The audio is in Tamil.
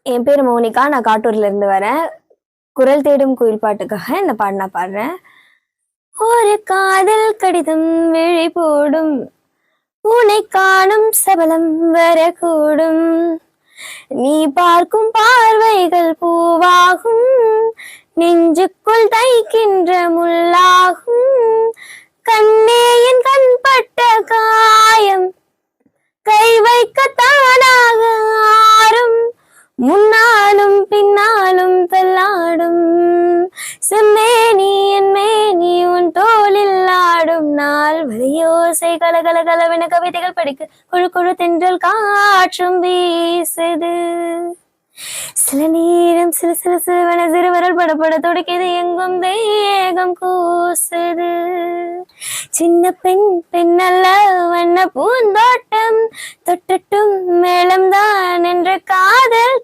என் பேரு மோனிகா. நான் காட்டூர்ல இருந்து வரேன். குரல் தேடும் குயில் பாட்டுக்காக இந்த பாட்டு நான் பாடுறேன். ஒரு காதல் கடிதம் விழி போடும், உன்னை காணும் சபலம் வரக்கூடும். நீ பார்க்கும் பார்வைகள் பூவாகும், நெஞ்சுக்குள் தைக்கின்ற முள்ளாகும். கண்ணே என் கண் பட்ட காயம், கை வைக்க தானாக ஆறும், முன்னாலும் பின்னாலும் தள்ளாடும். செம்மேனி என் மேனி உன் தோளில் ஆடும் நாள் வரையோசை கலகல கலவென கவிதைகள் படிக்க குழு குழு தென்றல் காற்றும் வீசுது. சில நேரம் சிறு சிறு சிறுவன சிறுவரல் படப்பட துடிக்குது, எங்கும் தேகம் கூசுது. சின்ன பெண் பெண்ணல்ல வண்ண பூந்தோட்டம், தொட்டட்டும் மேளம்தான் என்ற காதல்